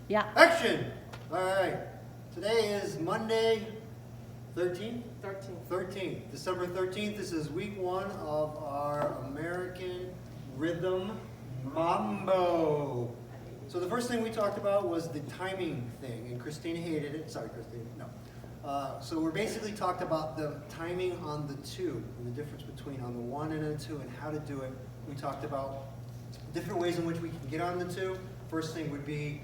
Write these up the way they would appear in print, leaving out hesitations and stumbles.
Yeah. Action! All right. Today is Monday, 13th? 13th. December 13th. This is week 1 of our American Rhythm Mambo. So the first thing we talked about was the timing thing, and Christina hated it. Sorry, Christina. No. So we're basically talked about the timing on the 2 and the difference between on the 1 and the 2 and how to do it. We talked about different ways in which we can get on the 2. First thing would be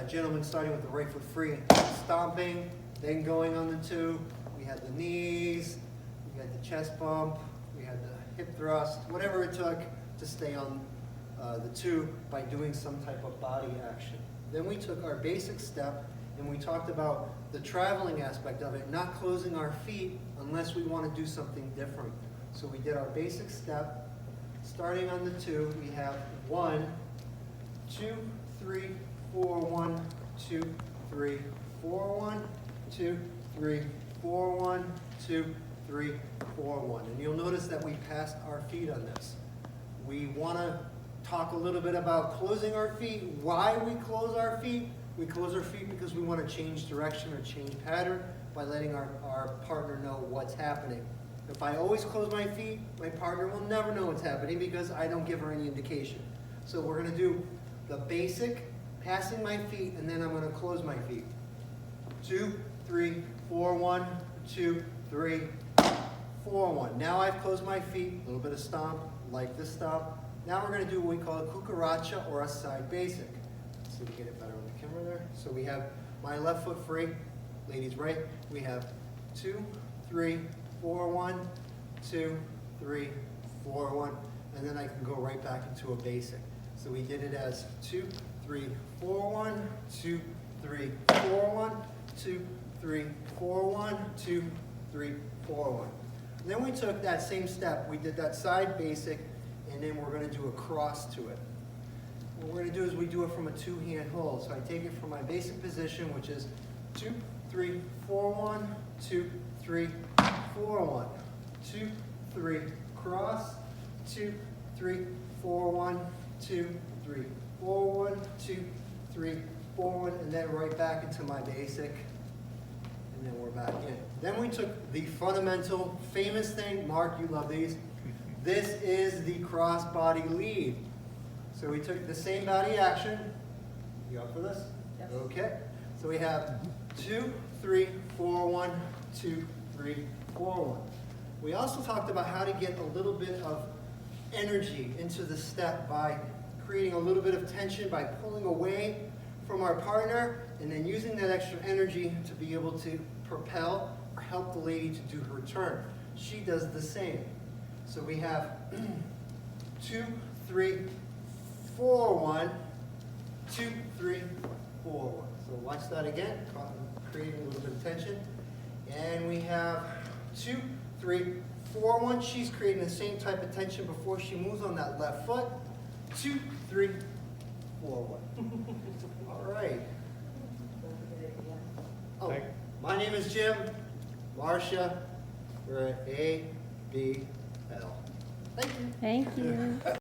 gentlemen starting with the right foot free and stomping, then going on the 2. We had the knees, we had the chest bump, we had the hip thrust, whatever it took to stay on the 2 by doing some type of body action. Then we took our basic step and we talked about the traveling aspect of it, not closing our feet unless we want to do something different. So we did our basic step. Starting on the 2, we have 1, 2, 3, 4, 1, 2, 3, 4, 1, 2, 3, 4, 1, 2, 3, 4, 1. And you'll notice that we passed our feet on this. We want to talk a little bit about closing our feet. Why we close our feet? We close our feet because we want to change direction or change pattern by letting our partner know what's happening. If I always close my feet, my partner will never know what's happening because I don't give her any indication. So we're going to do the basic, passing my feet, and then I'm going to close my feet. 2, 3, 4, 1, 2, 3, 4, 1. Now I've closed my feet, a little bit of stomp, like this stomp. Now we're going to do what we call a Cucaracha or a side basic. Let's see if we get it better on the camera there. So we have my left foot free, ladies right. We have 2, 3, 4, 1, 2, 3, 4, 1. And then I can go right back into a basic. So we did it as 2, 3, 4, 1, 2, 3, 4, 1, 2, 3, 4, 1, 2, 3, 4, 1. And then we took that same step. We did that side basic, and then we're going to do a cross to it. What we're going to do is we do it from a 2-hand hold. So I take it from my basic position, which is 2, 3, 4, 1, 2, 3, 4, 1, 2, 3, cross, 2, 3, 4, 1, 2, 3, 4, 1, 2, 3, 4, 1, and then right back into my basic, and then we're back in. Then we took the fundamental, famous thing, Mark, you love these. This is the crossbody lead. So we took the same body action. You up for this? Yes. Okay. So we have 2, 3, 4, 1, 2, 3, 4, 1. We also talked about how to get a little bit of energy into the step by creating a little bit of tension by pulling away from our partner and then using that extra energy to be able to propel or help the lady to do her turn. She does the same. So we have 2, 3, 4, 1, 2, 3, 4, 1. So watch that again, creating a little bit of tension. And we have 2, 3, 4, 1. She's creating the same type of tension before she moves on that left foot. 2, 3, 4, 1. All right. Oh, my name is Jim. Marcia. We're at ABL. Thank you. Thank you.